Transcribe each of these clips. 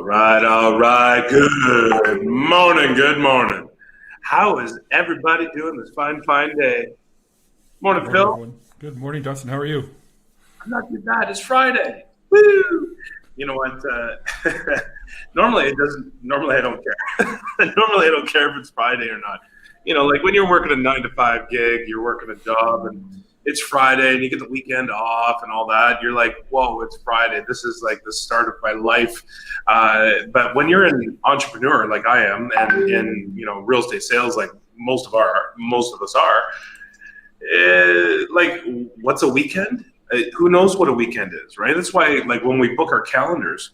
All right. Good morning. Good morning. How is everybody doing this fine, fine day? Good Morning, morning, Phil. everyone. Good morning, Dustin. How are you? I'm not too bad. It's Friday. Woo! You know what? Normally it doesn't. Normally I don't care. Normally I don't care if it's Friday or not. Like when you're working a 9 to 5 gig, you're working a job, and it's Friday, and you get the weekend off and all that. You're like, whoa, it's Friday. This is like the start of my life. But when you're an entrepreneur like I am, and in real estate sales, like most of us are, like what's a weekend? Who knows what a weekend is, right? That's why, like, when we book our calendars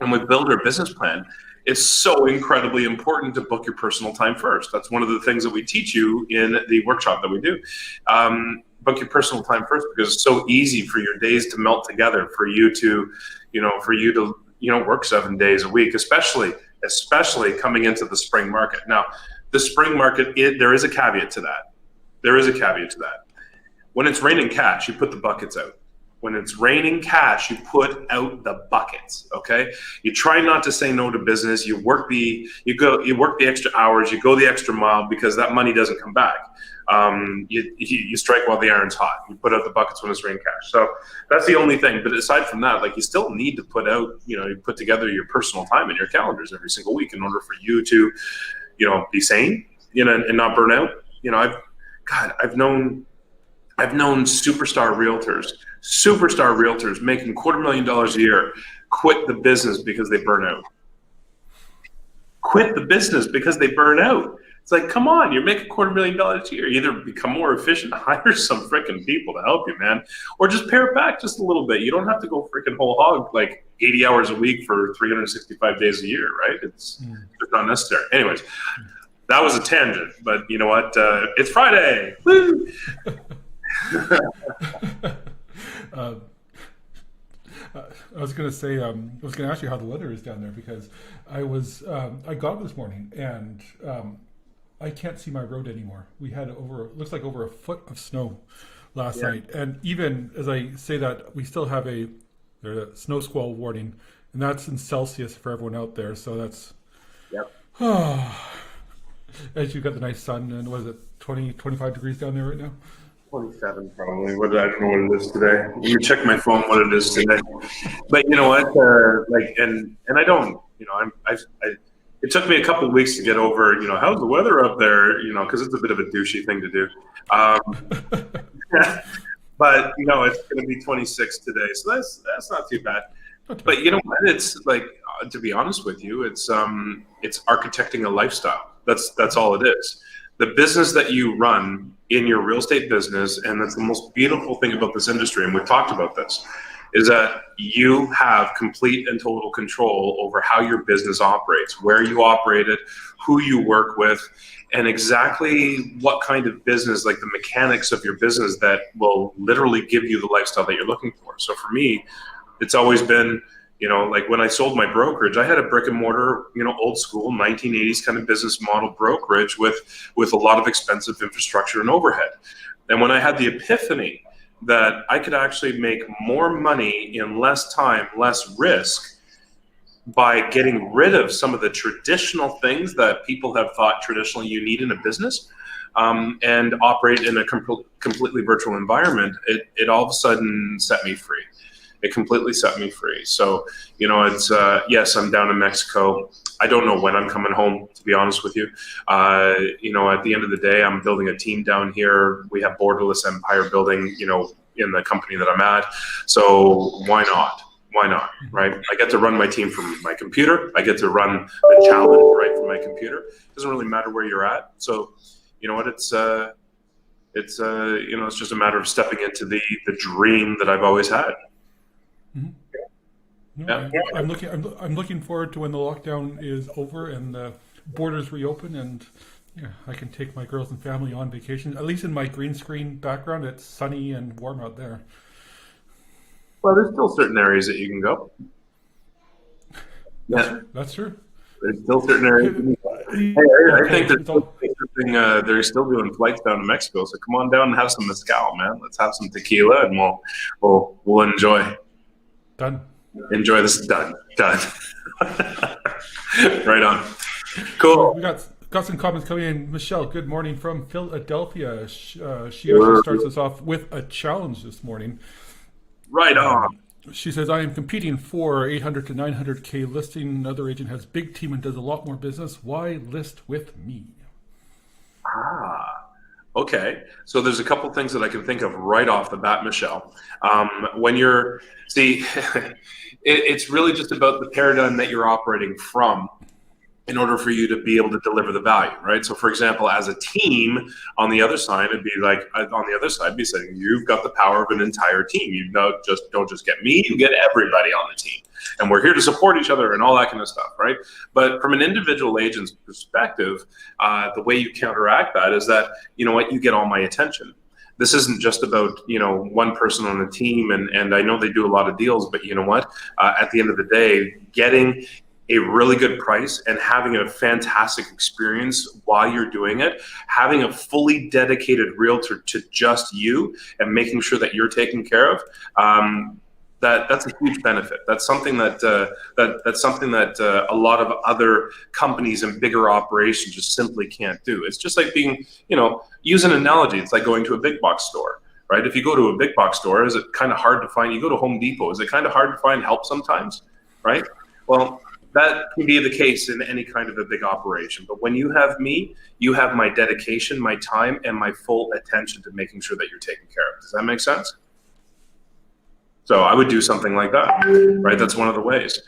and we build our business plan, it's so incredibly important to book your personal time first. That's one of the things that we teach you in the workshop that we do. Book your personal time first, because it's so easy for your days to melt together, for you to work 7 days a week, especially coming into the spring market. Now, the spring market, there is a caveat to that. When it's raining cash, you put the buckets out. When it's raining cash, you put out the buckets. Okay. You try not to say no to business. You work the extra hours. You go the extra mile, because that money doesn't come back. You strike while the iron's hot. You put out the buckets when it's raining cash. So that's the only thing. But aside from that, like, you still need to you put together your personal time in your calendars every single week in order for you to, be sane, and not burn out. I've known superstar realtors making $250,000 a year quit the business because they burn out. It's like, come on, you're making $250,000 a year. Either become more efficient, hire some freaking people to help you, man, or just pare it back just a little bit. You don't have to go freaking whole hog, like 80 hours a week for 365 days a year, right? It's just not necessary. Anyways, that was a tangent, but you know what? It's Friday. Woo! uh, I was going to say, I was going to ask you how the weather is down there, because I got up this morning and I can't see my road anymore. We had looks like over a foot of snow last night. And even as I say that, we still have a snow squall warning, and that's in Celsius for everyone out there. So that's, as you got the nice sun, and what is it, 20, 25 degrees down there right now? 27 probably. I don't know what it is today. Let me check my phone what it is today. But you know what? And I don't. It took me a couple of weeks to get over. How's the weather up there? Because it's a bit of a douchey thing to do. But it's going to be 26 today, so that's not too bad. But you know what? It's like, to be honest with you, it's architecting a lifestyle. That's all it is. The business that you run in your real estate business, and that's the most beautiful thing about this industry, and we've talked about this, is that you have complete and total control over how your business operates, where you operate it, who you work with, and exactly what kind of business, like the mechanics of your business, that will literally give you the lifestyle that you're looking for. So for me, it's always been, like when I sold my brokerage, I had a brick and mortar, old school 1980s kind of business model brokerage with a lot of expensive infrastructure and overhead. And when I had the epiphany that I could actually make more money in less time, less risk, by getting rid of some of the traditional things that people have thought traditionally you need in a business, and operate in a completely virtual environment, it all of a sudden set me free. It completely set me free. So, it's, yes, I'm down in Mexico. I don't know when I'm coming home, to be honest with you. At the end of the day, I'm building a team down here. We have borderless empire building, in the company that I'm at. So why not? Right? I get to run my team from my computer. I get to run the challenge right from my computer. It doesn't really matter where you're at. So, you know what? It's just a matter of stepping into the dream that I've always had. Mm-hmm. No, I'm looking forward to when the lockdown is over and the borders reopen, and I can take my girls and family on vacation. At least in my green screen background, it's sunny and warm out there. Well, there's still certain areas that you can go. That's true. There's still certain areas. I think they're still doing flights down to Mexico. So come on down and have some mezcal, man. Let's have some tequila, and we'll enjoy. Done. Enjoy this. Done. Right on. Cool. We got some comments coming in. Michelle, good morning from Philadelphia. She actually starts us off with a challenge this morning. Right on. She says, I am competing for 800 to 900K listing. Another agent has big team and does a lot more business. Why list with me? Okay. So there's a couple things that I can think of right off the bat, Michelle. It's really just about the paradigm that you're operating from in order for you to be able to deliver the value, right? So, for example, as a team, on the other side, it'd be like be saying you've got the power of an entire team. You don't just get me, you get everybody on the team, and we're here to support each other and all that kind of stuff, right? But from an individual agent's perspective, the way you counteract that is that you get all my attention. This isn't just about one person on the team, and I know they do a lot of deals, but you know what? At the end of the day, getting a really good price and having a fantastic experience while you're doing it, having a fully dedicated realtor to just you and making sure that you're taken care of, that's a huge benefit. That's something that a lot of other companies and bigger operations just simply can't do. It's just like being, use an analogy. It's like going to a big box store, right? If you go to a big box store, is it kind of hard to find? You go to Home Depot, is it kind of hard to find help sometimes, right? Well, that can be the case in any kind of a big operation. But when you have me, you have my dedication, my time, and my full attention to making sure that you're taken care of. Does that make sense? So I would do something like that, right? That's one of the ways.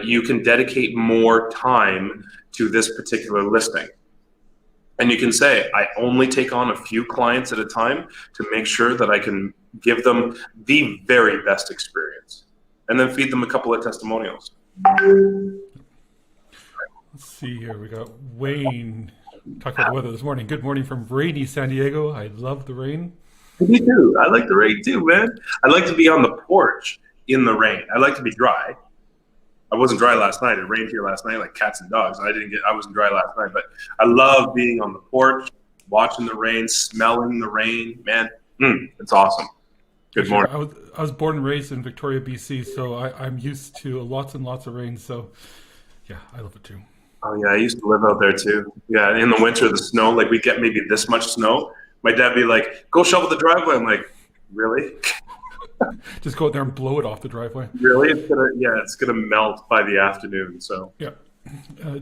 You can dedicate more time to this particular listing. And you can say, I only take on a few clients at a time to make sure that I can give them the very best experience. And then feed them a couple of testimonials. Let's see here. We got Wayne talking about the weather this morning. Good morning from rainy San Diego. I love the rain. Me too. I like the rain too, man. I like to be on the porch in the rain. I like to be dry. I wasn't dry last night. It rained here last night like cats and dogs. I wasn't dry last night, but I love being on the porch, watching the rain, smelling the rain. Man, it's awesome. Good morning. I was born and raised in Victoria, BC, so I'm used to lots and lots of rain. So, yeah, I love it too. Oh, yeah, I used to live out there too. Yeah, in the winter, the snow, like we get maybe this much snow. My dad be like, go shovel the driveway. I'm like, really? Just go out there and blow it off the driveway. Really? It's gonna melt by the afternoon. So yeah.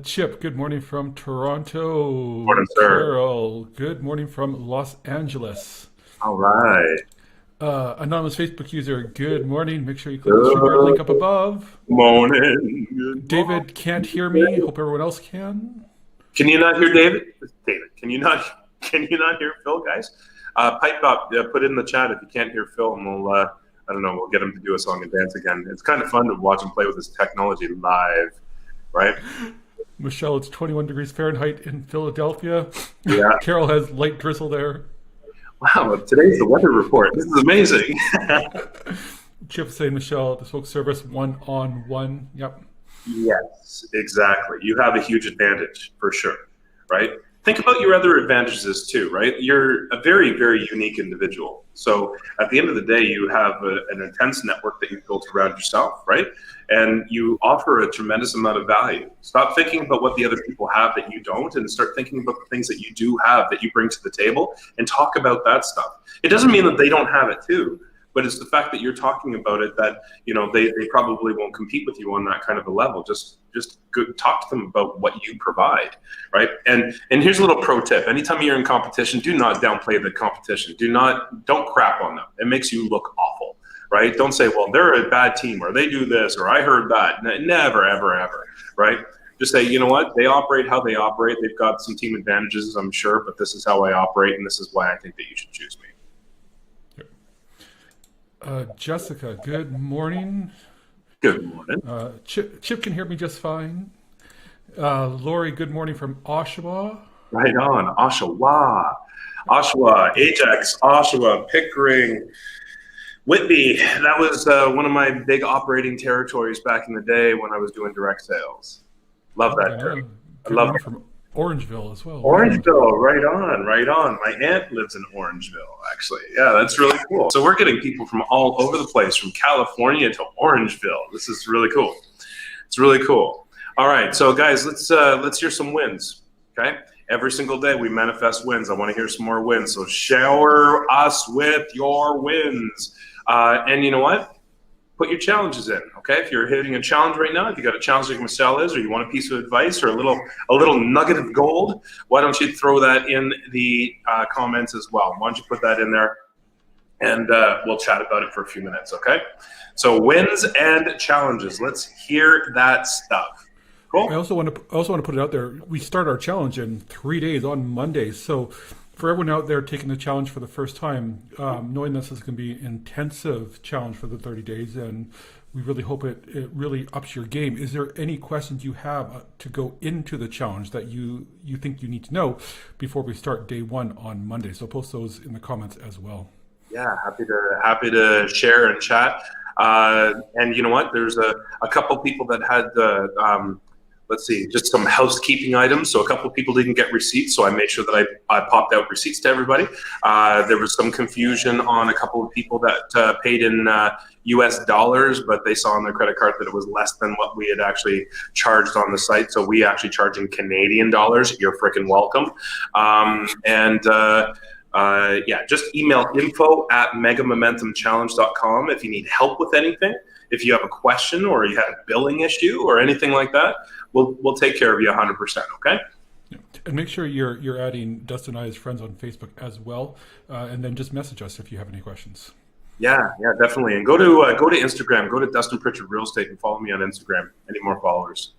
Chip, good morning from Toronto. Morning, sir. Carol, good morning from Los Angeles. All right. Anonymous Facebook user, good morning. Make sure you click the StreamYard link up above. Morning. David can't hear me. Hope everyone else can. Can you not hear David? David, can you not hear Phil, guys? Pipe up. Put it in the chat if you can't hear Phil, and we'll get him to do a song and dance again. It's kind of fun to watch him play with his technology live, right? Michelle, it's 21 degrees Fahrenheit in Philadelphia. Yeah. Carol has light drizzle there. Wow, today's the weather report. This is amazing. Chip saying, Michelle, the spoke service 1-on-1. Yep. Yes, exactly. You have a huge advantage for sure, right? Think about your other advantages too, right? You're a very, very unique individual. So at the end of the day, you have an intense network that you've built around yourself, right? And you offer a tremendous amount of value. Stop thinking about what the other people have that you don't, and start thinking about the things that you do have that you bring to the table, and talk about that stuff. It doesn't mean that they don't have it too, but it's the fact that you're talking about it that, they probably won't compete with you on that kind of a level. Just talk to them about what you provide, right? And here's a little pro tip. Anytime you're in competition, do not downplay the competition. Don't crap on them. It makes you look awful, right? Don't say, well, they're a bad team, or they do this, or I heard that. Never, ever, ever, right? Just say, you know what? They operate how they operate. They've got some team advantages, I'm sure, but this is how I operate, and this is why I think that you should choose me. Jessica, good morning. Good morning. Chip can hear me just fine. Lori, good morning from Oshawa. Right on. Oshawa, Ajax, Oshawa, Pickering, Whitby. That was one of my big operating territories back in the day when I was doing direct sales. Love that. I love it. From Orangeville as well. Orangeville, right on, right on. My aunt lives in Orangeville, actually. Yeah, that's really cool. So we're getting people from all over the place, from California to Orangeville. This is really cool. It's really cool. All right, so guys, let's hear some wins. Okay, every single day we manifest wins. I want to hear some more wins. So shower us with your wins. And you know what? Put your challenges in, okay? If you're hitting a challenge right now, if you got a challenge like Michelle is, or you want a piece of advice or a little nugget of gold, why don't you throw that in the comments as well? Why don't you put that in there, and we'll chat about it for a few minutes, okay? So wins and challenges. Let's hear that stuff. Cool. I also want to put it out there. We start our challenge in 3 days on Monday, so. For everyone out there taking the challenge for the first time, knowing this is going to be an intensive challenge for the 30 days, and we really hope it really ups your game. Is there any questions you have to go into the challenge that you think you need to know before we start day one on Monday? So post those in the comments as well. Yeah, happy to share and chat. And you know what? There's a couple people that had let's see, just some housekeeping items. So a couple of people didn't get receipts, so I made sure that I popped out receipts to everybody. There was some confusion on a couple of people that paid in US dollars, but they saw on their credit card that it was less than what we had actually charged on the site. So we actually charge in Canadian dollars. You're freaking welcome. Yeah, just email info@megamomentumchallenge.com if you need help with anything. If you have a question or you have a billing issue or anything like that, we'll take care of you 100%. Okay. Yeah. And make sure you're adding Dustin and I as friends on Facebook as well, and then just message us if you have any questions. Yeah, definitely. And go to Instagram. Go to Dustin Pritchard Real Estate and follow me on Instagram. Any more followers?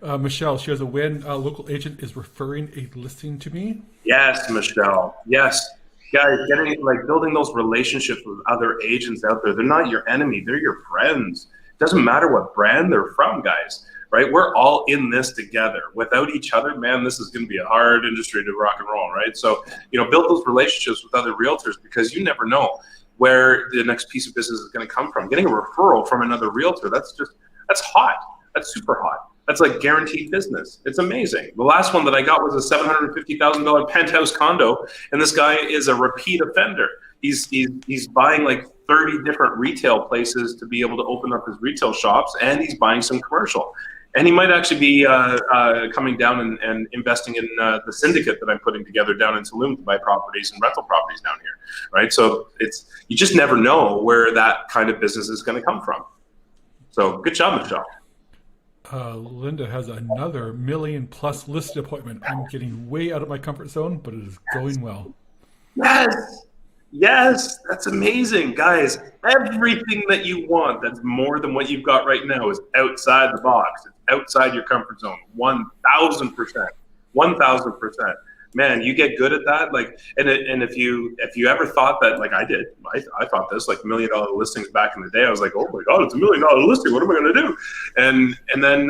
Michelle, she has a win. Local agent is referring a listing to me. Yes, Michelle. Yes. Guys, building those relationships with other agents out there. They're not your enemy. They're your friends. It doesn't matter what brand they're from, guys, right? We're all in this together. Without each other, man, this is going to be a hard industry to rock and roll, right? So, build those relationships with other realtors, because you never know where the next piece of business is going to come from. Getting a referral from another realtor, that's hot. That's super hot. That's like guaranteed business. It's amazing. The last one that I got was a $750,000 penthouse condo, and this guy is a repeat offender. He's buying like 30 different retail places to be able to open up his retail shops, and he's buying some commercial. And he might actually be coming down and investing in the syndicate that I'm putting together down in Tulum to buy properties and rental properties down here, right? So you just never know where that kind of business is going to come from. So good job, Michelle. Linda has another $1 million+ listed appointment. I'm getting way out of my comfort zone, but it is going well. Yes, that's amazing, guys. Everything that you want that's more than what you've got right now is outside the box. It's outside your comfort zone. 1,000%. 1,000%. Man, you get good at that. And if you ever thought that, like I did, I thought this, like $1 million listings back in the day. I was like, oh my God, it's $1 million listing. What am I going to do? And then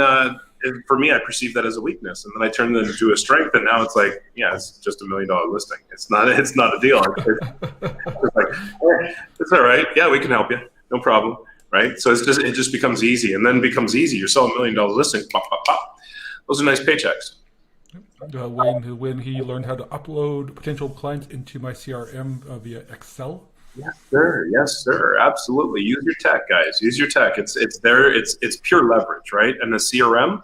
for me, I perceived that as a weakness, and then I turned it into a strength. And now it's like, yeah, it's just $1 million listing. It's not a deal. It's like, it's all right. Yeah, we can help you. No problem. Right. So it just becomes easy, and then becomes easy. You're selling $1 million listings. Pop, pop, pop. Those are nice paychecks. When he learned how to upload potential clients into my CRM via Excel. Yes, sir. Yes, sir. Absolutely. Use your tech, guys. Use your tech. It's there. It's pure leverage, right? And the CRM.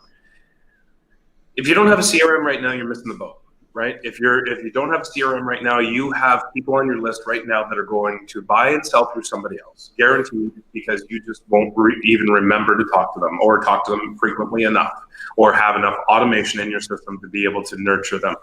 If you don't have a CRM right now, you're missing the boat, right? If you don't have a CRM right now, you have people on your list right now that are going to buy and sell through somebody else, guaranteed, because you just won't even remember to talk to them, or talk to them frequently enough, or have enough automation in your system to be able to nurture them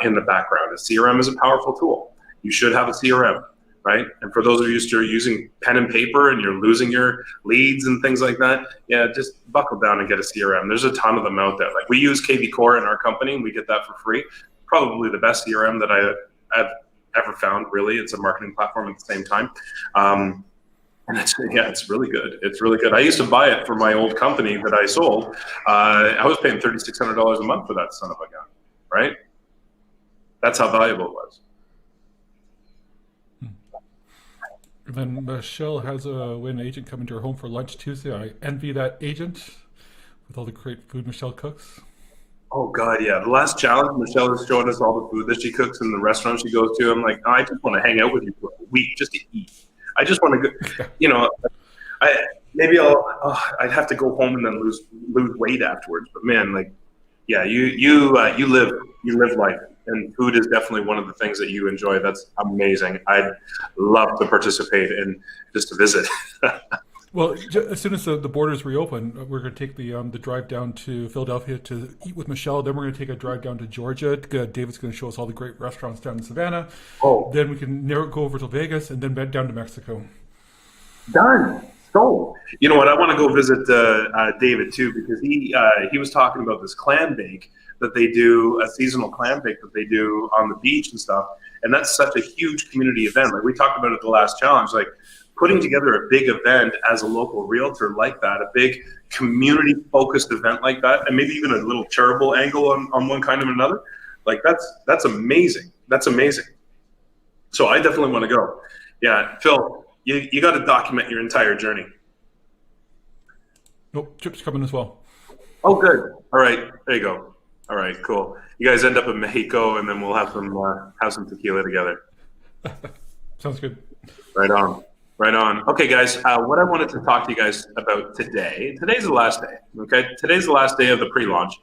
in the background. A CRM is a powerful tool. You should have a CRM, right? And for those of you who are using pen and paper and you're losing your leads and things like that, yeah, just buckle down and get a CRM. There's a ton of them out there. Like we use KV Core in our company, and we get that for free. Probably the best CRM that I've ever found, really. It's a marketing platform at the same time. And it's really good. It's really good. I used to buy it for my old company that I sold. I was paying $3,600 a month for that son of a gun, right? That's how valuable it was. Then Michelle has an agent coming to her home for lunch Tuesday. I envy that agent with all the great food Michelle cooks. Oh God, yeah. The last challenge, Michelle is showing us all the food that she cooks in the restaurant she goes to. I'm like, oh, I just want to hang out with you for a week just to eat. I just want to go, you know, maybe I'd have to go home and then lose weight afterwards. But man, like, yeah, you live life, and food is definitely one of the things that you enjoy. That's amazing. I'd love to participate and just to visit. Well, as soon as the borders reopen, we're going to take the drive down to Philadelphia to eat with Michelle. Then we're going to take a drive down to Georgia. David's going to show us all the great restaurants down in Savannah. Oh, Then we can go over to Vegas and then back down to Mexico. done. Sold. You know what? I want to go visit David too, because he was talking about this clam bake that they do, a seasonal clam bake that they do on the beach and stuff. And that's such a huge community event. Like we talked about at the last challenge, like putting together a big event as a local realtor like that, a big community focused event like that, and maybe even a little charitable angle on one kind of another. Like that's amazing. That's amazing. So I definitely want to go. Yeah, Phil, you got to document your entire journey. Nope, Chip's coming as well. Oh, good. All right, there you go. All right, cool. You guys end up in Mexico, and then we'll have some tequila together. Sounds good. Right on. Right on. Okay, guys, what I wanted to talk to you guys about today's the last day, okay? Today's the last day of the pre-launch.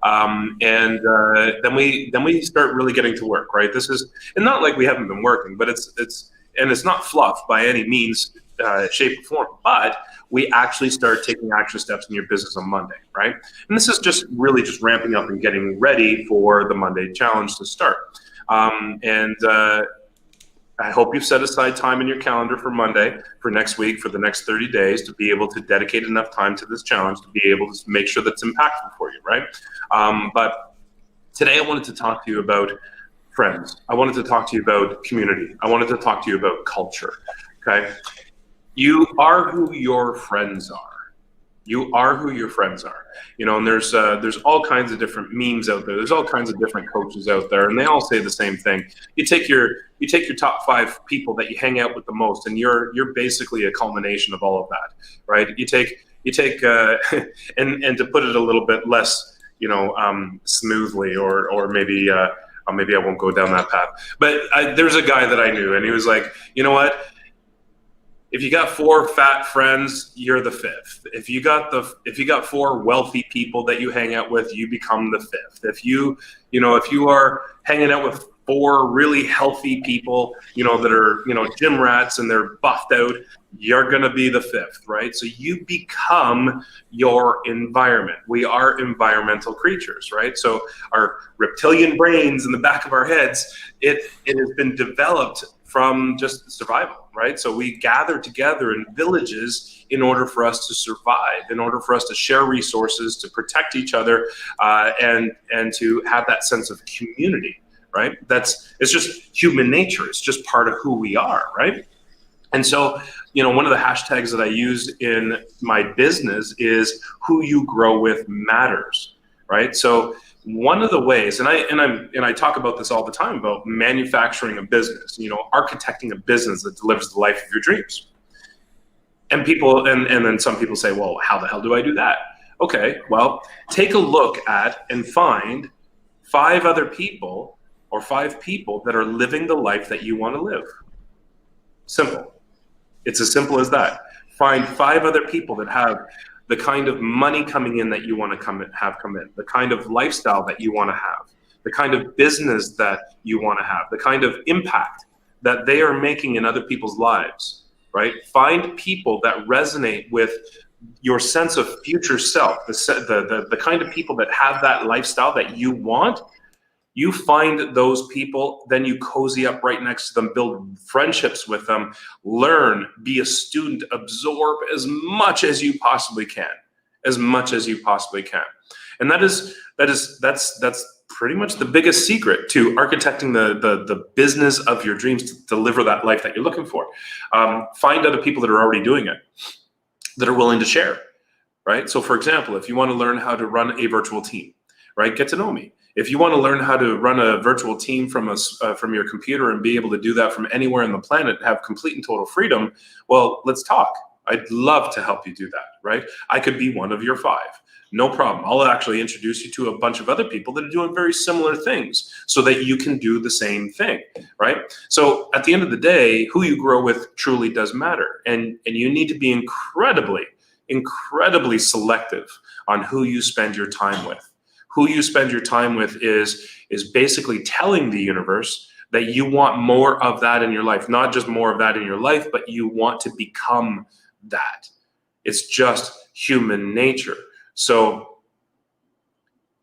And then we start really getting to work, right? This is, and not like we haven't been working, but it's not fluff by any means, shape, or form, but we actually start taking action steps in your business on Monday, right? And this is just really just ramping up and getting ready for the Monday challenge to start. I hope you've set aside time in your calendar for Monday, for next week, for the next 30 days to be able to dedicate enough time to this challenge to be able to make sure that's impactful for you, right? But today I wanted to talk to you about friends. I wanted to talk to you about community. I wanted to talk to you about culture, okay? You are who your friends are. You are who your friends are. You know, and there's all kinds of different memes out there. There's all kinds of different coaches out there, and they all say the same thing. You take your top 5 people that you hang out with the most, and you're basically a culmination of all of that, right? You take and to put it a little bit less, smoothly, or maybe maybe I won't go down that path. But there's a guy that I knew, and he was like, you know what? If you got 4 fat friends, you're the 5th. If you got 4 wealthy people that you hang out with, you become the 5th. If you are hanging out with 4 really healthy people, that are, gym rats and they're buffed out, you're going to be the 5th, right? So you become your environment. We are environmental creatures, right? So our reptilian brains in the back of our heads, it has been developed from just survival, right? So we gather together in villages in order for us to survive, in order for us to share resources, to protect each other, and to have that sense of community, right? It's just human nature. It's just part of who we are, right? And so, one of the hashtags that I use in my business is who you grow with matters, right? So one of the ways, and I talk about this all the time about manufacturing a business, architecting a business that delivers the life of your dreams. And then some people say, well, how the hell do I do that? Okay, well, take a look at and find 5 other people or 5 people that are living the life that you want to live. Simple. It's as simple as that. Find 5 other people that have the kind of money coming in that you want to come in, the kind of lifestyle that you want to have, the kind of business that you want to have, the kind of impact that they are making in other people's lives, right? Find people that resonate with your sense of future self, the kind of people that have that lifestyle that you want. You find those people, then you cozy up right next to them, build friendships with them, learn, be a student, absorb as much as you possibly can, And that's pretty much the biggest secret to architecting the business of your dreams to deliver that life that you're looking for. Find other people that are already doing it, that are willing to share, right? So for example, if you want to learn how to run a virtual team, right, get to know me. If you want to learn how to run a virtual team from your computer and be able to do that from anywhere on the planet, have complete and total freedom, well, let's talk. I'd love to help you do that, right? I could be one of your 5. No problem. I'll actually introduce you to a bunch of other people that are doing very similar things so that you can do the same thing, right? So at the end of the day, who you grow with truly does matter. And you need to be incredibly selective on who you spend your time with. Who you spend your time with is basically telling the universe that you want more of that in your life. Not just more of that in your life, but you want to become that. It's just human nature. So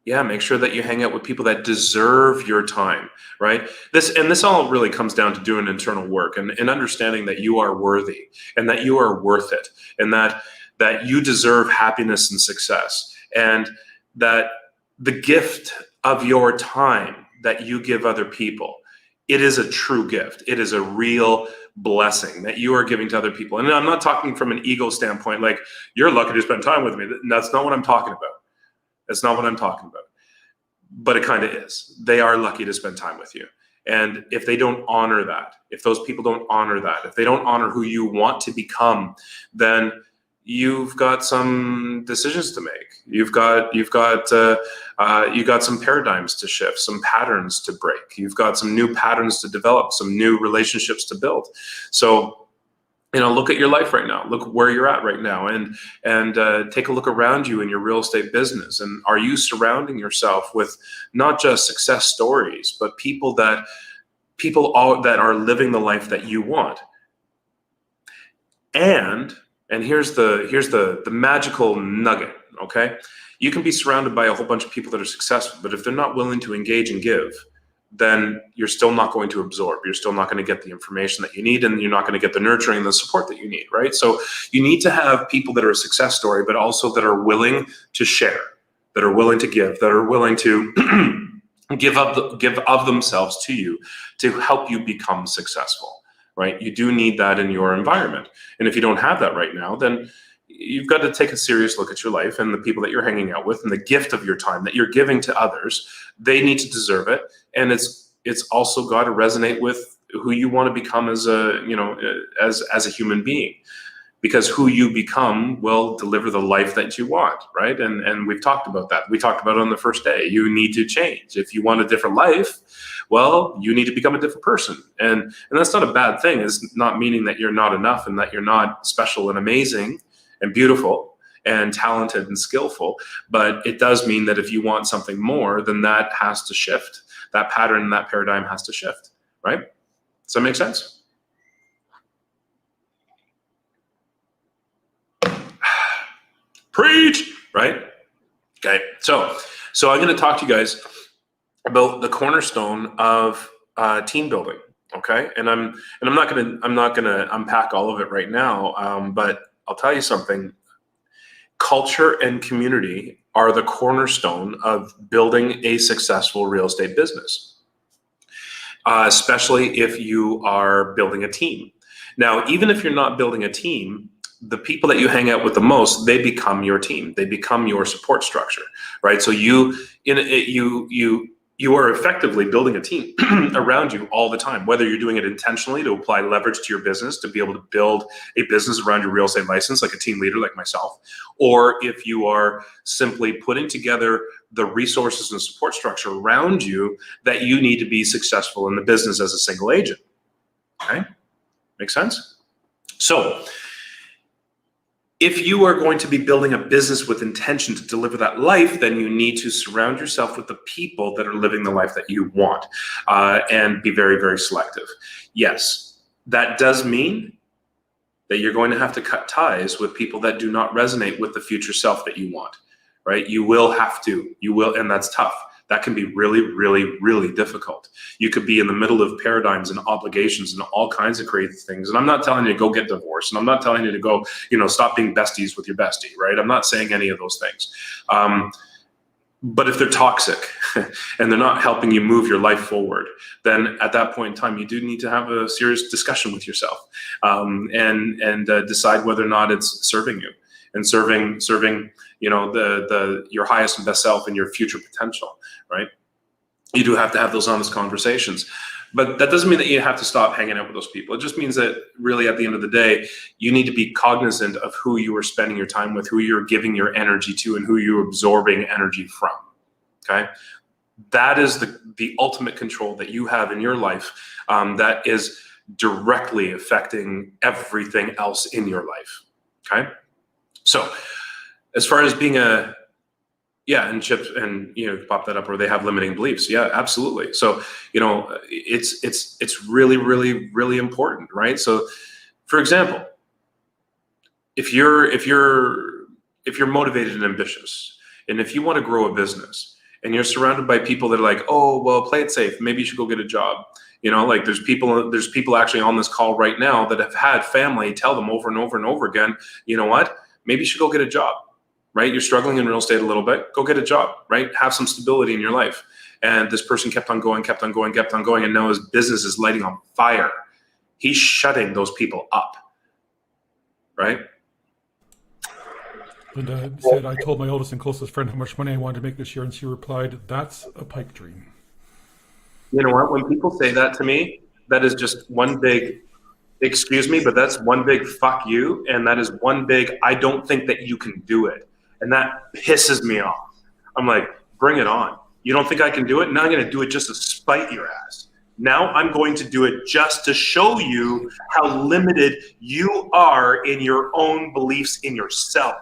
yeah, make sure that you hang out with people that deserve your time, right? This all really comes down to doing internal work and understanding that you are worthy and that you are worth it and that you deserve happiness and success, and that the gift of your time that you give other people, it is a true gift. It is a real blessing that you are giving to other people. And I'm not talking from an ego standpoint, like you're lucky to spend time with me. That's not what I'm talking about. That's not what I'm talking about. But it kind of is. They are lucky to spend time with you. And if they don't honor that, if those people don't honor that, if they don't honor who you want to become, then you've got some decisions to make. You've got some paradigms to shift, some patterns to break. You've got some new patterns to develop, some new relationships to build. So, look at your life right now. Look where you're at right now, and take a look around you in your real estate business. And are you surrounding yourself with not just success stories, but people that are living the life that you want? And here's the magical nugget, okay? You can be surrounded by a whole bunch of people that are successful, but if they're not willing to engage and give, then you're still not going to absorb. You're still not going to get the information that you need, and you're not going to get the nurturing and the support that you need, right? So you need to have people that are a success story, but also that are willing to share, that are willing to give, that are willing to give of themselves to you to help you become successful. Right? You do need that in your environment. And if you don't have that right now, then you've got to take a serious look at your life and the people that you're hanging out with and the gift of your time that you're giving to others. They need to deserve it. And it's also got to resonate with who you want to become as a human being, because who you become will deliver the life that you want, right? And we've talked about that. We talked about it on the first day. You need to change. If you want a different life, well, you need to become a different person. And that's not a bad thing. It's not meaning that you're not enough and that you're not special and amazing and beautiful and talented and skillful. But it does mean that if you want something more, then that has to shift. That pattern and that paradigm has to shift, right? Does that make sense? Preach, right? Okay, so I'm going to talk to you guys about the cornerstone of team building. Okay, and I'm not going to unpack all of it right now, but I'll tell you something. Culture and community are the cornerstone of building a successful real estate business, especially if you are building a team. Now, even if you're not building a team, the people that you hang out with the most, they become your team. They become your support structure, right? So you are effectively building a team around you all the time, whether you're doing it intentionally to apply leverage to your business, to be able to build a business around your real estate license, like a team leader like myself, or if you are simply putting together the resources and support structure around you that you need to be successful in the business as a single agent. Okay? Make sense? So, if you are going to be building a business with intention to deliver that life, then you need to surround yourself with the people that are living the life that you want, and be very, very selective. Yes, that does mean that you're going to have to cut ties with people that do not resonate with the future self that you want, right? You will have to, and that's tough. That can be really, really, really difficult. You could be in the middle of paradigms and obligations and all kinds of crazy things. And I'm not telling you to go get divorced. And I'm not telling you to go, stop being besties with your bestie, right? I'm not saying any of those things. But if they're toxic and they're not helping you move your life forward, then at that point in time, you do need to have a serious discussion with yourself, and decide whether or not it's serving you and serving your highest and best self and your future potential, right? You do have to have those honest conversations. But that doesn't mean that you have to stop hanging out with those people. It just means that really at the end of the day, you need to be cognizant of who you are spending your time with, who you're giving your energy to, and who you're absorbing energy from. Okay? That is the ultimate control that you have in your life, that is directly affecting everything else in your life. Okay? So as far as being and Chip, and pop that up, where they have limiting beliefs. Yeah, absolutely. So, it's really, really, really important, right? So, for example, if you're motivated and ambitious, and if you want to grow a business, and you're surrounded by people that are like, oh, well, play it safe, maybe you should go get a job. Like there's people actually on this call right now that have had family tell them over and over and over again, you know what, maybe you should go get a job. Right? You're struggling in real estate a little bit, go get a job, right? Have some stability in your life. And this person kept on going, and now his business is lighting on fire. He's shutting those people up, right? Linda said, I told my oldest and closest friend how much money I wanted to make this year, and she replied, that's a pipe dream. You know what? When people say that to me, that is just one big, excuse me, but that's one big fuck you, and that is one big, I don't think that you can do it. And that pisses me off. I'm like, bring it on. You don't think I can do it? Now I'm going to do it just to spite your ass. Now I'm going to do it just to show you how limited you are in your own beliefs in yourself.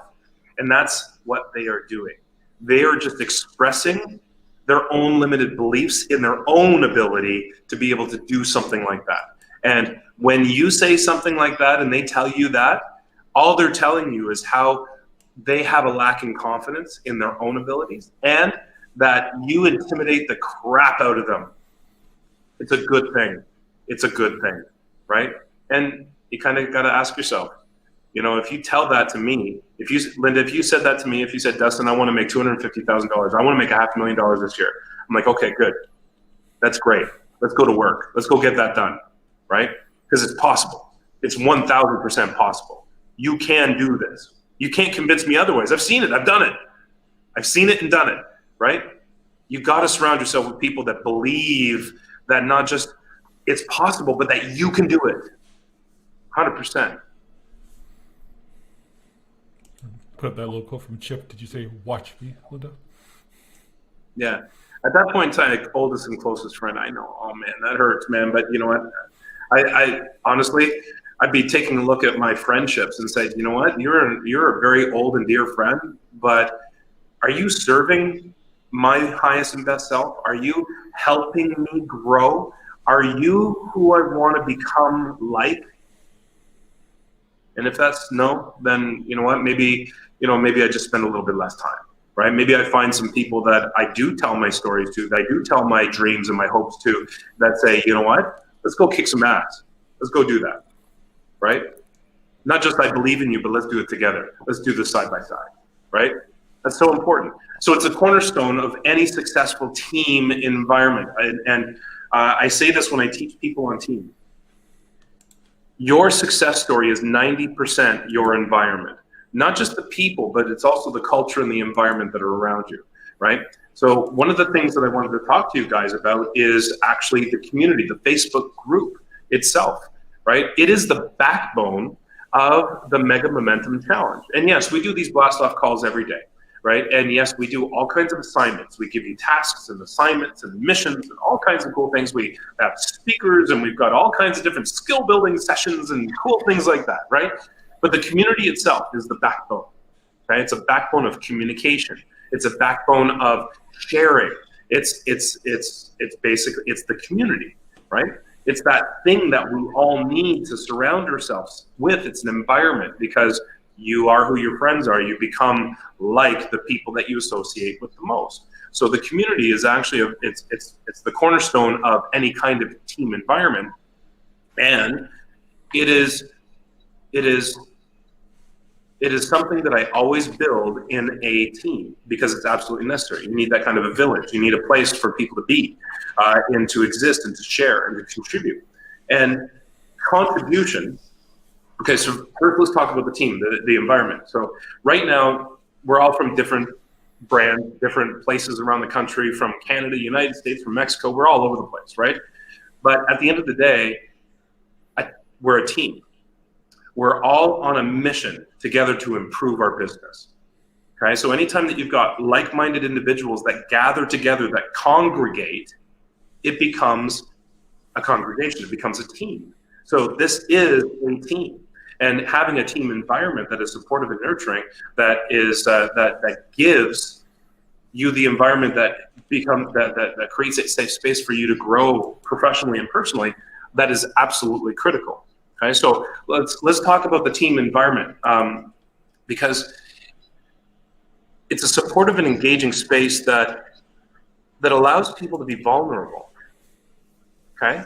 And that's what they are doing. They are just expressing their own limited beliefs in their own ability to be able to do something like that. And when you say something like that and they tell you that, all they're telling you is how they have a lack in confidence in their own abilities, and that you intimidate the crap out of them. It's a good thing. It's a good thing, right? And you kind of got to ask yourself, if you tell that to me, Linda, if you said that to me, if you said, Dustin, I want to make $250,000, I want to make $500,000 this year. I'm like, okay, good. That's great. Let's go to work. Let's go get that done, right? Because it's possible. It's 1,000% possible. You can do this. You can't convince me otherwise. I've seen it. I've done it. I've seen it and done it, right? You got to surround yourself with people that believe that not just it's possible, but that you can do it. 100%. Put up that little quote from Chip. Did you say, watch me, Linda? Yeah. At that point in time, like, oldest and closest friend, I know, oh man, that hurts, man. But you know what? I honestly, I'd be taking a look at my friendships and say, you know what, you're a very old and dear friend, but are you serving my highest and best self? Are you helping me grow? Are you who I want to become like? And if that's no, then you know what, maybe I just spend a little bit less time, right? Maybe I find some people that I do tell my stories to, that I do tell my dreams and my hopes to, that say, you know what, let's go kick some ass. Let's go do that. Right? Not just I believe in you, but let's do it together. Let's do this side by side, right? That's so important. So it's a cornerstone of any successful team environment. And I say this when I teach people on team. Your success story is 90% your environment. Not just the people, but it's also the culture and the environment that are around you, right? So one of the things that I wanted to talk to you guys about is actually the community, the Facebook group itself. Right? It is the backbone of the Mega Momentum Challenge. And yes, we do these blast-off calls every day, right? And yes, we do all kinds of assignments. We give you tasks and assignments and missions and all kinds of cool things. We have speakers and we've got all kinds of different skill-building sessions and cool things like that, right? But the community itself is the backbone, right? It's a backbone of communication. It's a backbone of sharing. It's basically, it's the community, right? It's that thing that we all need to surround ourselves with. It's an environment, because you are who your friends are. You become like the people that you associate with the most. So the community is actually it's the cornerstone of any kind of team environment, and it is something that I always build in a team, because it's absolutely necessary. You need that kind of a village. You need a place for people to be, and to exist and to share and to contribute. And contribution, okay, so first let's talk about the team, the environment. So right now, we're all from different brands, different places around the country, from Canada, United States, from Mexico. We're all over the place, right? But at the end of the day, we're a team. We're all on a mission together to improve our business. Okay, so anytime that you've got like-minded individuals that gather together, that congregate, it becomes a congregation, it becomes a team. So this is a team. And having a team environment that is supportive and nurturing, that is that gives you the environment that creates a safe space for you to grow professionally and personally, that is absolutely critical. Okay, so let's talk about the team environment, because it's a supportive and engaging space that allows people to be vulnerable. Okay,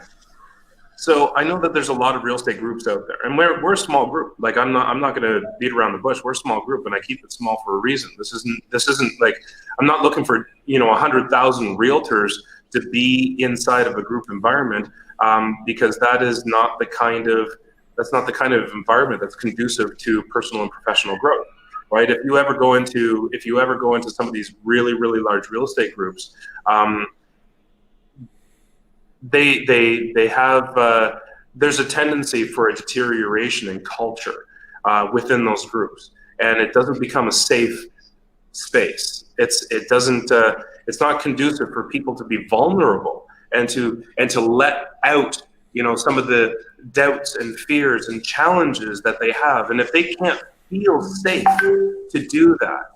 so I know that there's a lot of real estate groups out there, and we're a small group. Like I'm not going to beat around the bush. We're a small group, and I keep it small for a reason. This isn't like I'm not looking for 100,000 realtors to be inside of a group environment, because that's not the kind of environment that's conducive to personal and professional growth, right? If you ever go into some of these really, really large real estate groups, they have there's a tendency for a deterioration in culture within those groups, and it doesn't become a safe space. It's not conducive for people to be vulnerable and to let out some of the doubts and fears and challenges that they have. And if they can't feel safe to do that,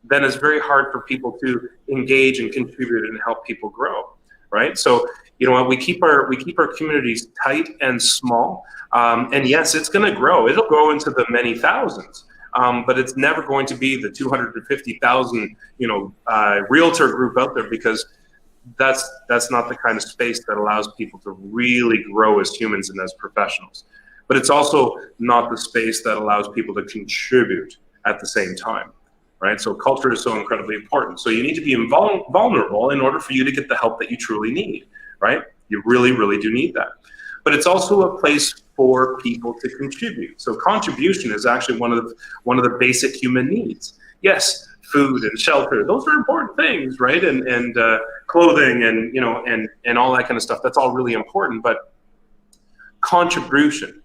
then it's very hard for people to engage and contribute and help people grow, right? So we keep our communities tight and small, and yes, it's going to grow. It'll grow into the many thousands, but it's never going to be the 250,000 realtor group out there, because that's not the kind of space that allows people to really grow as humans and as professionals. But it's also not the space that allows people to contribute at the same time, right? So culture is so incredibly important. So you need to be vulnerable in order for you to get the help that you truly need, right? You really, really do need that. But it's also a place for people to contribute. So contribution is actually one of the basic human needs. Yes, food and shelter, those are important things, right? And clothing and all that kind of stuff, that's all really important. But contribution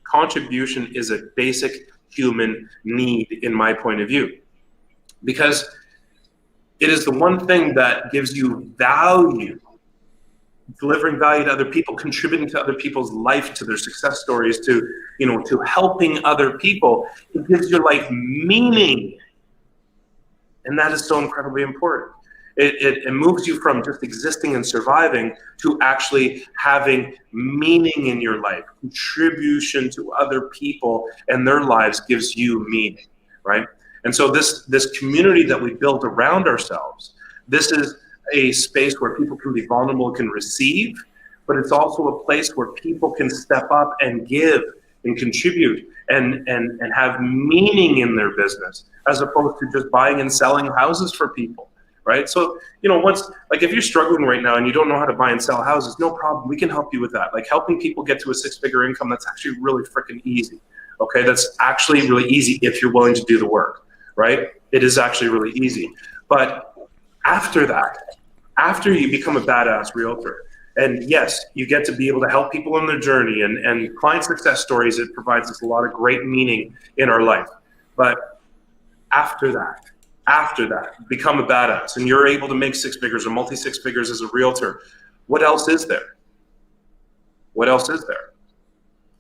is a basic human need in my point of view, because it is the one thing that gives you value, delivering value to other people, contributing to other people's life, to their success stories, to helping other people. It gives your life meaning. And that is so incredibly important. It moves you from just existing and surviving to actually having meaning in your life. Contribution to other people and their lives gives you meaning, right? And so this community that we built around ourselves, this is a space where people can be vulnerable, can receive, but it's also a place where people can step up and give and contribute and have meaning in their business, as opposed to just buying and selling houses for people, right? So, if you're struggling right now and you don't know how to buy and sell houses, no problem. We can help you with that. Like helping people get to a six-figure income, that's actually really freaking easy. Okay, that's actually really easy if you're willing to do the work, right? It is actually really easy. But after that, after you become a badass realtor, and yes, you get to be able to help people in their journey and client success stories, it provides us a lot of great meaning in our life. But after that, become a badass, and you're able to make six figures or multi-six figures as a realtor. What else is there? What else is there?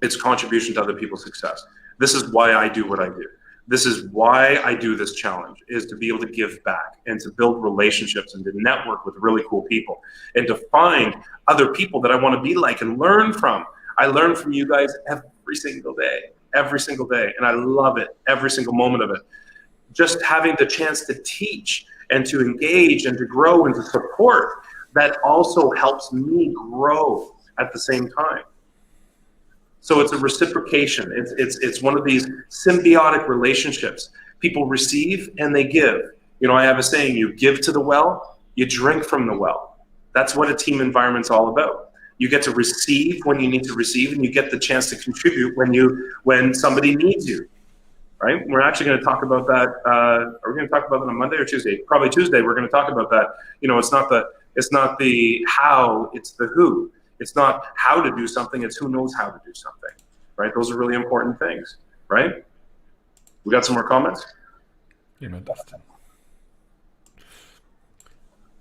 It's contribution to other people's success. This is why I do what I do. This is why I do this challenge, is to be able to give back and to build relationships and to network with really cool people and to find other people that I want to be like and learn from. I learn from you guys every single day, and I love it, every single moment of it. Just having the chance to teach and to engage and to grow and to support, that also helps me grow at the same time. So it's a reciprocation. It's one of these symbiotic relationships. People receive and they give. I have a saying: you give to the well, you drink from the well. That's what a team environment's all about. You get to receive when you need to receive, and you get the chance to contribute when somebody needs you. Right? We're actually going to talk about that. Are we going to talk about that on Monday or Tuesday? Probably Tuesday. We're going to talk about that. It's not the how, it's the who. It's not how to do something, it's who knows how to do something, right? Those are really important things, right? We got some more comments? Amen, Dustin.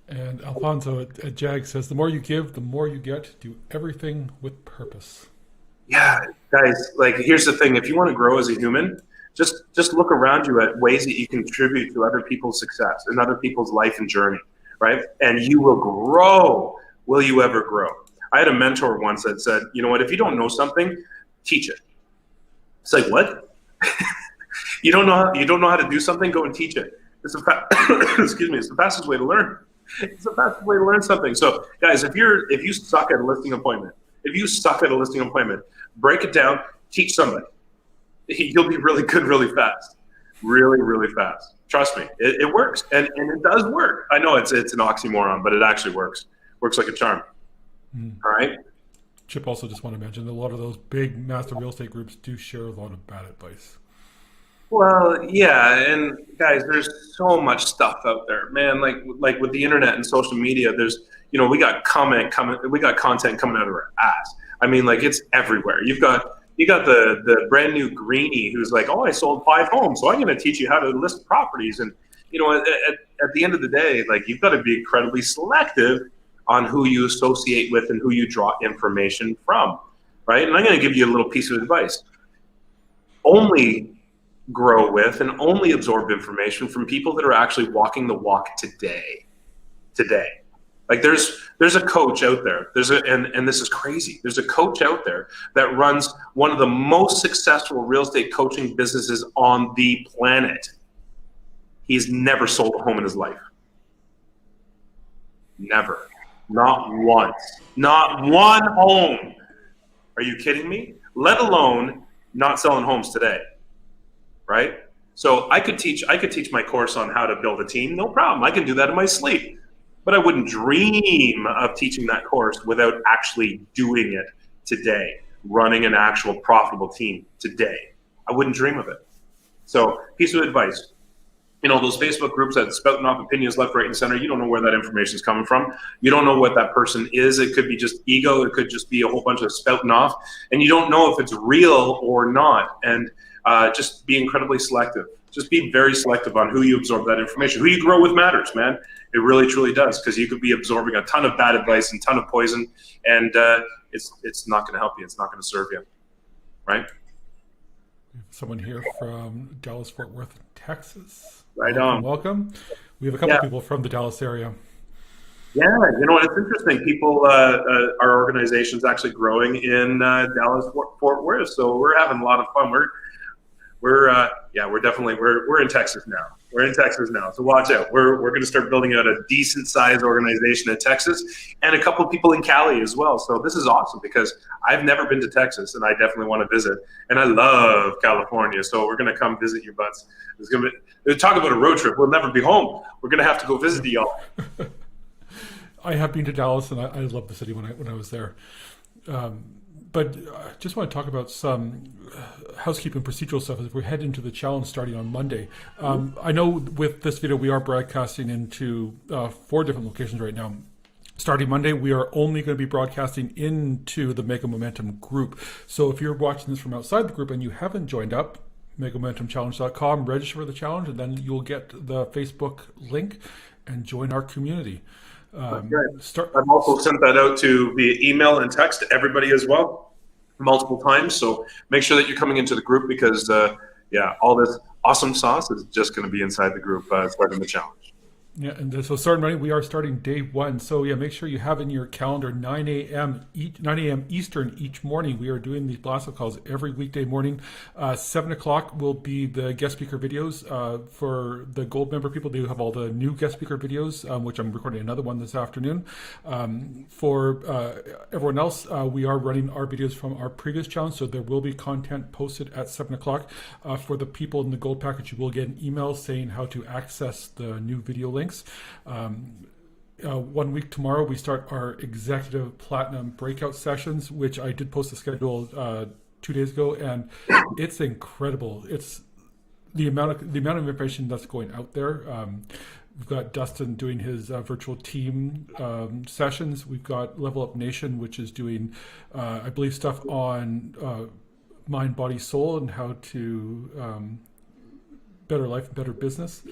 And Alfonso at Jag says, the more you give, the more you get. Do everything with purpose. Yeah, guys, like here's the thing. If you want to grow as a human, just look around you at ways that you contribute to other people's success and other people's life and journey, right? And you will grow. Will you ever grow? I had a mentor once that said, you know what, if you don't know something, teach it. It's like, what? You don't know how to do something, go and teach it. It's excuse me, it's the fastest way to learn. It's the fastest way to learn something. So guys, if you suck at a listing appointment, break it down, teach somebody. You'll be really good really fast. Really, really fast. Trust me, it works. And it does work. I know it's an oxymoron, but it actually works. Works like a charm. All right. Chip also just want to mention that a lot of those big master real estate groups do share a lot of bad advice. Well, yeah, and guys, there's so much stuff out there, man. Like with the internet and social media, there's we got content coming out of our ass. I mean, like it's everywhere. You got the brand new greenie who's like, oh, I sold 5 homes, so I'm going to teach you how to list properties. And at the end of the day, like you've got to be incredibly selective on who you associate with and who you draw information from, right? And I'm going to give you a little piece of advice. Only grow with and only absorb information from people that are actually walking the walk today. Like there's a coach out there. And this is crazy. There's a coach out there that runs one of the most successful real estate coaching businesses on the planet. He's never sold a home in his life. Never. Not once. Not one home. Are you kidding me? Let alone not selling homes today. Right? So I could teach my course on how to build a team. No problem. I can do that in my sleep. But I wouldn't dream of teaching that course without actually doing it today, running an actual profitable team today. I wouldn't dream of it. So piece of advice. Those Facebook groups that spouting off opinions left, right, and center, you don't know where that information is coming from. You don't know what that person is. It could be just ego. It could just be a whole bunch of spouting off. And you don't know if it's real or not. And just be incredibly selective. Just be very selective on who you absorb that information. Who you grow with matters, man. It really, truly does, because you could be absorbing a ton of bad advice and a ton of poison, and it's not going to help you. It's not going to serve you, right? Someone here from Dallas, Fort Worth, Texas. Right on. Welcome. We have a couple people from the Dallas area. Yeah, it's interesting. People, our organization's actually growing in Dallas, Fort Worth, so we're having a lot of fun. We're in Texas now. We're in Texas now, so watch out. We're going to start building out a decent sized organization in Texas, and a couple of people in Cali as well. So this is awesome because I've never been to Texas, and I definitely want to visit. And I love California, so we're going to come visit your butts. Talk about a road trip. We'll never be home. We're going to have to go visit y'all. I have been to Dallas, and I love the city when I was there. But I just want to talk about some housekeeping procedural stuff as we head into the challenge starting on Monday. I know with this video, we are broadcasting into 4 different locations right now. Starting Monday, we are only going to be broadcasting into the Mega Momentum group. So if you're watching this from outside the group and you haven't joined up, megamomentumchallenge.com, register for the challenge, and then you'll get the Facebook link and join our community. I've also sent that out via email and text to everybody as well, multiple times. So make sure that you're coming into the group because, all this awesome sauce is just going to be inside the group starting the challenge. Yeah, and so starting running, we are starting day 1. So make sure you have in your calendar 9 a.m. Eastern each morning. We are doing these blast calls every weekday morning. 7 o'clock will be the guest speaker videos for the gold member people. They have all the new guest speaker videos, which I'm recording another one this afternoon. For everyone else, we are running our videos from our previous challenge, so there will be content posted at 7 o'clock. For the people in the gold package, you will get an email saying how to access the new video links. 1 week tomorrow, we start our executive platinum breakout sessions, which I did post the schedule 2 days ago, and it's incredible. It's the amount of information that's going out there. We've got Dustin doing his virtual team sessions. We've got Level Up Nation, which is doing, I believe, stuff on mind, body, soul, and how to better life and better business.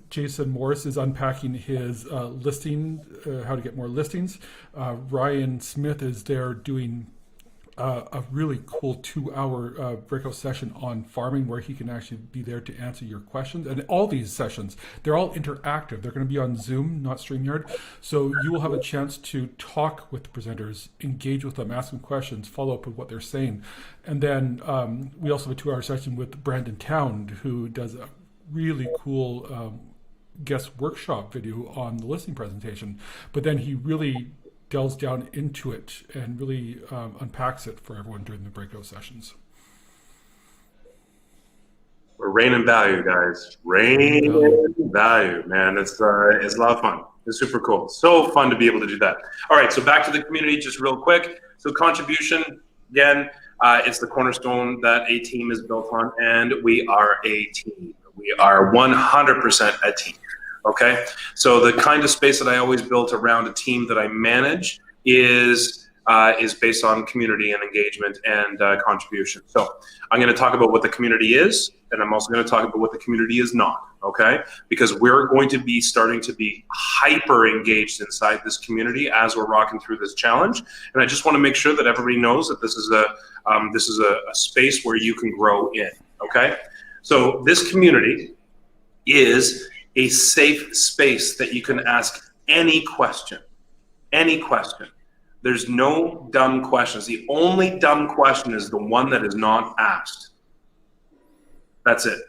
Jason Morris is unpacking his listing, how to get more listings. Ryan Smith is there doing a really cool 2-hour breakout session on farming, where he can actually be there to answer your questions. And all these sessions, they're all interactive. They're going to be on Zoom, not StreamYard. So you will have a chance to talk with the presenters, engage with them, ask them questions, follow up with what they're saying. And then we also have a 2-hour session with Brandon Town, who does a really cool guest workshop video on the listing presentation. But then he really delves down into it and really unpacks it for everyone during the breakout sessions. We're raining value, guys. Raining value, man. It's a lot of fun. It's super cool. So fun to be able to do that. All right, so back to the community just real quick. So contribution, again, it's the cornerstone that a team is built on, and we are a team. We are 100% a team. Okay, so the kind of space that I always built around a team that I manage is based on community and engagement and contribution. So I'm going to talk about what the community is, and I'm also going to talk about what the community is not. Okay, because we're going to be starting to be hyper engaged inside this community as we're rocking through this challenge. And I just want to make sure that everybody knows that this is a space where you can grow in. Okay, so this community is a safe space that you can ask any question. Any question. There's no dumb questions. The only dumb question is the one that is not asked. That's it.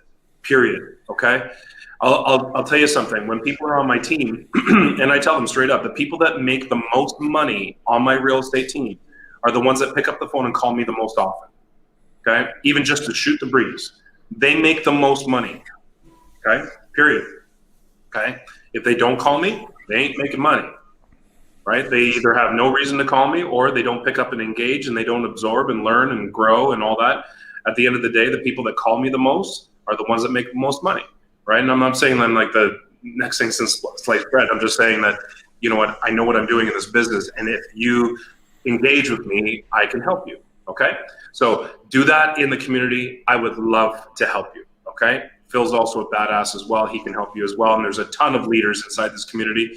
Period. Okay? I'll tell you something. When people are on my team, and I tell them straight up, the people that make the most money on my real estate team are the ones that pick up the phone and call me the most often. Okay? Even just to shoot the breeze. They make the most money. Okay? Period. Okay, if they don't call me, they ain't making money, right? They either have no reason to call me, or they don't pick up and engage, and they don't absorb and learn and grow and all that. At the end of the day, the people that call me the most are the ones that make the most money, right? And I'm not saying I'm like the next thing since sliced bread. I'm just saying that, you know what, I know what I'm doing in this business, and if you engage with me, I can help you, okay? So do that in the community. I would love to help you, okay? Phil's also a badass as well. He can help you as well. And there's a ton of leaders inside this community,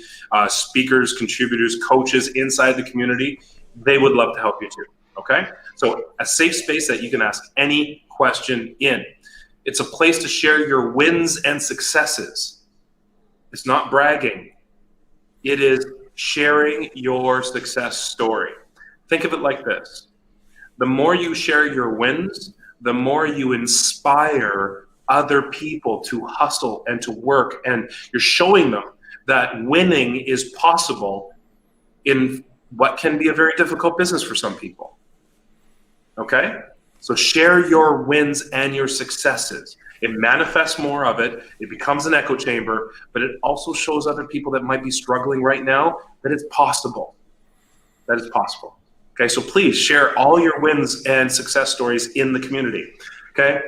speakers, contributors, coaches inside the community. They would love to help you too, okay? So a safe space that you can ask any question in. It's a place to share your wins and successes. It's not bragging. It is sharing your success story. Think of it like this. The more you share your wins, the more you inspire other people to hustle and to work, and you're showing them that winning is possible in what can be a very difficult business for some people. Okay? So share your wins and your successes. It manifests more of it. It becomes an echo chamber, but it also shows other people that might be struggling right now that it's possible. That it's possible. Okay, so please share all your wins and success stories in the community. Okay?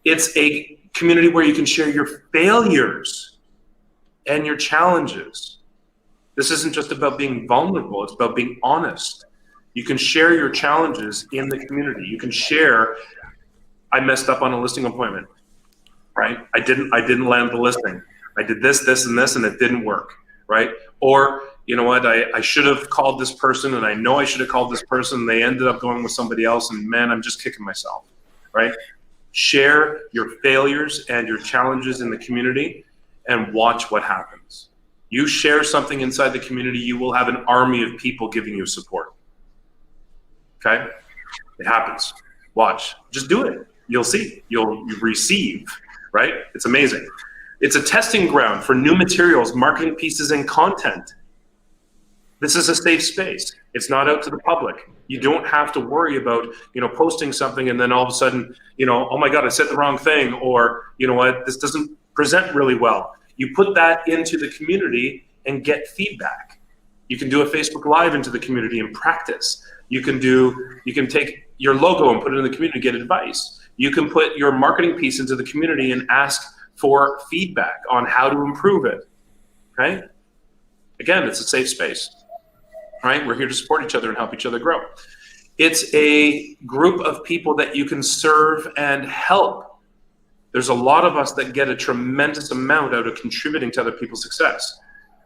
It's a community where you can share your failures and your challenges. This isn't just about being vulnerable, it's about being honest. You can share your challenges in the community. You can share, I messed up on a listing appointment, right? I didn't land the listing. I did this, and this, and it didn't work, right? Or, you know what, I should have called this person, and I know I should have called this person, and they ended up going with somebody else, and man, I'm just kicking myself, right? Share your failures and your challenges in the community and watch what happens. You share something inside the community, you will have an army of people giving you support. Okay? It happens. Watch. Just do it. You'll see. You'll receive, right? It's amazing. It's a testing ground for new materials, marketing pieces, and content. This is a safe space. It's not out to the public. You don't have to worry about, posting something and then all of a sudden, oh my God, I said the wrong thing, or, you know what, this doesn't present really well. You put that into the community and get feedback. You can do a Facebook Live into the community and practice. You can take your logo and put it in the community and get advice. You can put your marketing piece into the community and ask for feedback on how to improve it. Okay? Again, it's a safe space. Right? We're here to support each other and help each other grow. It's a group of people that you can serve and help. There's a lot of us that get a tremendous amount out of contributing to other people's success.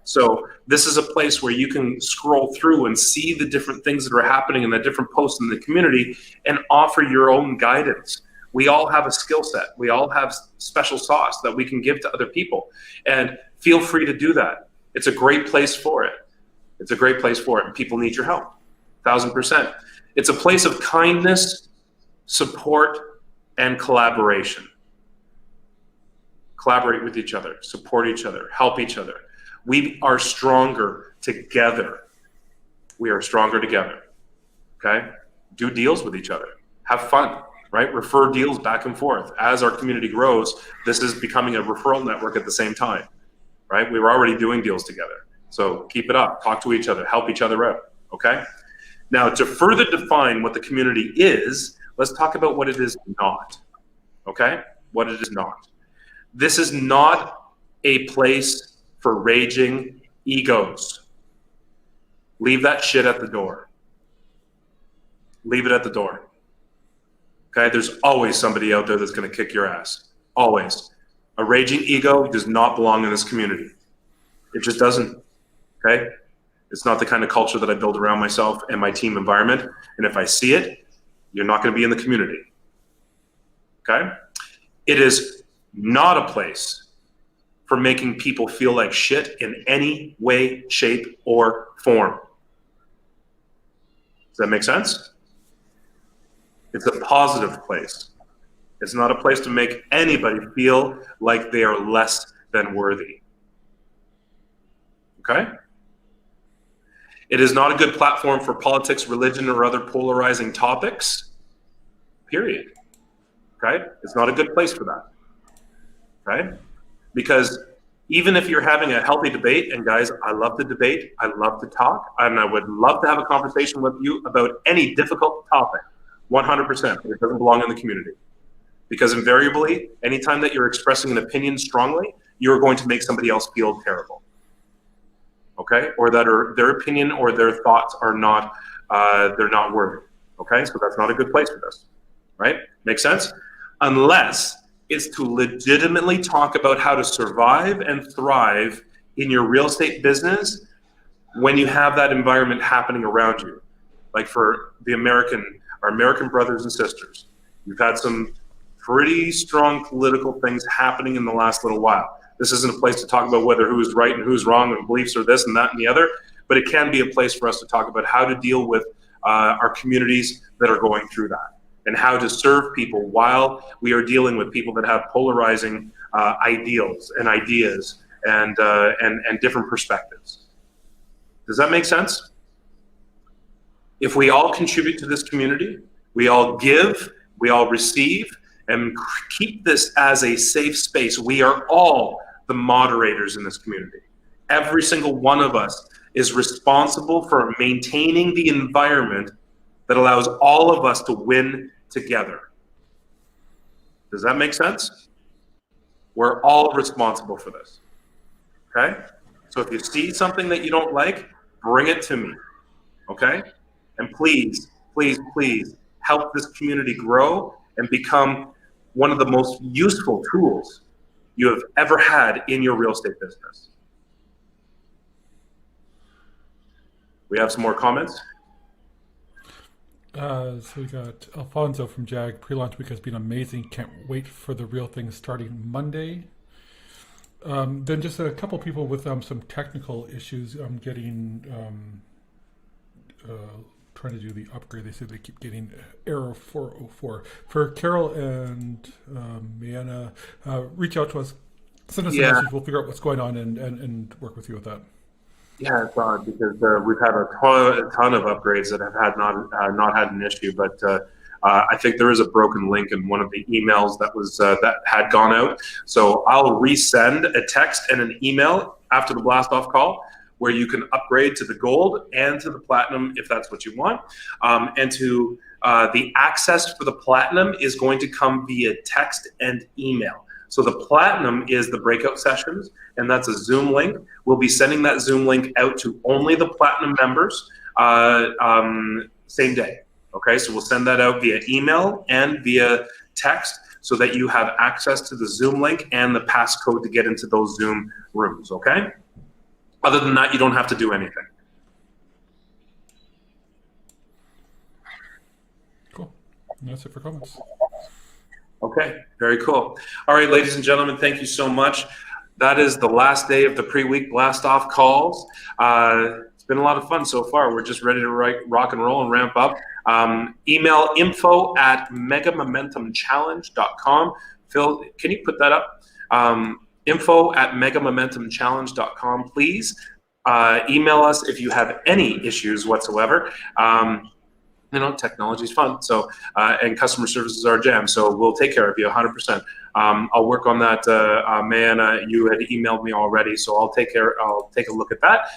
So this is a place where you can scroll through and see the different things that are happening in the different posts in the community and offer your own guidance. We all have a skill set. We all have special sauce that we can give to other people. And feel free to do that. It's a great place for it. It's a great place for it. And people need your help, 1,000%. It's a place of kindness, support, and collaboration. Collaborate with each other, support each other, help each other. We are stronger together. We are stronger together. Okay? Do deals with each other. Have fun, right? Refer deals back and forth. As our community grows, this is becoming a referral network at the same time, right? We were already doing deals together. So keep it up. Talk to each other. Help each other out. Okay? Now, to further define what the community is, let's talk about what it is not. Okay? What it is not. This is not a place for raging egos. Leave that shit at the door. Leave it at the door. Okay? There's always somebody out there that's going to kick your ass. Always. A raging ego does not belong in this community. It just doesn't. Okay? It's not the kind of culture that I build around myself and my team environment. And if I see it, you're not going to be in the community. Okay? It is not a place for making people feel like shit in any way, shape, or form. Does that make sense? It's a positive place. It's not a place to make anybody feel like they are less than worthy. Okay? It is not a good platform for politics, religion, or other polarizing topics, period. Okay? It's not a good place for that. Okay? Because even if you're having a healthy debate, and guys, I love to debate, I love to talk, and I would love to have a conversation with you about any difficult topic, 100%, but it doesn't belong in the community. Because invariably, anytime that you're expressing an opinion strongly, you're going to make somebody else feel terrible. Okay, or that their opinion or their thoughts are not, they're not worthy. Okay, so that's not a good place for this, right? Make sense? Unless it's to legitimately talk about how to survive and thrive in your real estate business when you have that environment happening around you. Like for our American brothers and sisters, we've had some pretty strong political things happening in the last little while. This isn't a place to talk about whether who's right and who's wrong and beliefs are this and that and the other, but it can be a place for us to talk about how to deal with our communities that are going through that and how to serve people while we are dealing with people that have polarizing ideals and ideas and different perspectives. Does that make sense? If we all contribute to this community, we all give, we all receive, and keep this as a safe space, we are all the moderators in this community. Every single one of us is responsible for maintaining the environment that allows all of us to win together. Does that make sense? We're all responsible for this. Okay? So if you see something that you don't like, bring it to me. Okay? And please, please, please help this community grow and become one of the most useful tools you have ever had in your real estate business. We have some more comments. So we got Alfonso from Jag. Prelaunch week has been amazing. Can't wait for the real thing starting Monday. Then just a couple people with some technical issues. Trying to do the upgrade. They say they keep getting error 404. For Carol and Miana, reach out to us, send us a message. We'll figure out what's going on and work with you with that. Yeah, it's odd because we've had a ton of upgrades that have had not had an issue, but I think there is a broken link in one of the emails that was that had gone out. So I'll resend a text and an email after the blast off call, where you can upgrade to the gold and to the platinum if that's what you want. And to the access for the platinum is going to come via text and email. So the platinum is the breakout sessions, and that's a Zoom link. We'll be sending that Zoom link out to only the platinum members same day. Okay, so we'll send that out via email and via text so that you have access to the Zoom link and the passcode to get into those Zoom rooms, okay? Other than that, you don't have to do anything. Cool. And that's it for comments. Okay, very cool. All right, ladies and gentlemen, thank you so much. That is the last day of the pre-week blast-off calls. It's been a lot of fun so far. We're just ready to rock and roll and ramp up. Email info@megamomentumchallenge.com. Phil, can you put that up? Info@megamomentumchallenge.com, please. Email us if you have any issues whatsoever. Technology is fun. So, and customer service is our jam. So we'll take care of you 100%. I'll work on that. You had emailed me already, so I'll take a look at that.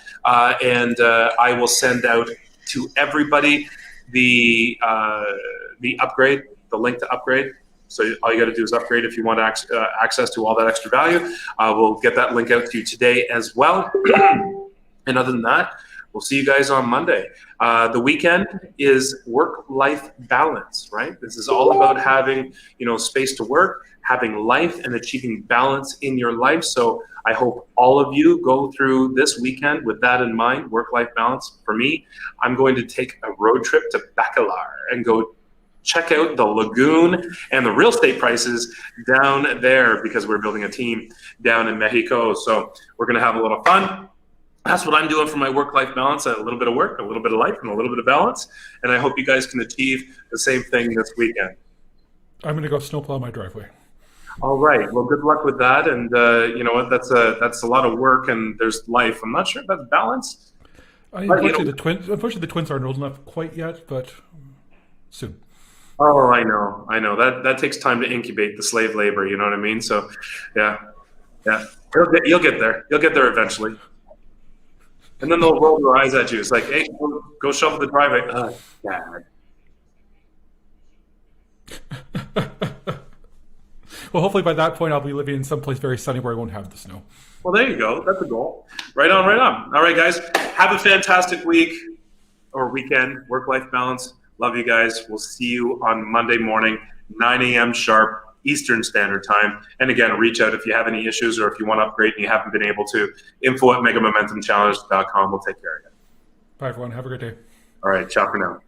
And I will send out to everybody the upgrade, the link to upgrade. So all you got to do is upgrade if you want access to all that extra value. We'll get that link out to you today as well. And other than that, we'll see you guys on Monday. The weekend is work-life balance, right? This is all about having, space to work, having life, and achieving balance in your life. So I hope all of you go through this weekend with that in mind, work-life balance. For me, I'm going to take a road trip to Bacalar and go check out the lagoon and the real estate prices down there because we're building a team down in Mexico. So we're going to have a little fun. That's what I'm doing for my work-life balance, a little bit of work, a little bit of life, and a little bit of balance. And I hope you guys can achieve the same thing this weekend. I'm going to go snowplow my driveway. All right. Well, good luck with that. And you know what? That's a lot of work, and there's life. I'm not sure if that's balance. Unfortunately, the twins aren't old enough quite yet, but soon. Oh, I know. That takes time to incubate the slave labor. You know what I mean? So, yeah. You'll get there. You'll get there eventually. And then they'll roll their eyes at you. It's like, hey, go shovel the driveway. Dad. Well, hopefully by that point, I'll be living in someplace very sunny where I won't have the snow. Well, there you go. That's a goal. Right on. All right, guys. Have a fantastic week or weekend. Work-life balance. Love you guys. We'll see you on Monday morning, 9 a.m. sharp. Eastern Standard Time. And again, reach out if you have any issues or if you want to upgrade and you haven't been able to. info@megamomentumchallenge.com. We'll take care of you. Bye, everyone. Have a great day. All right. Ciao for now.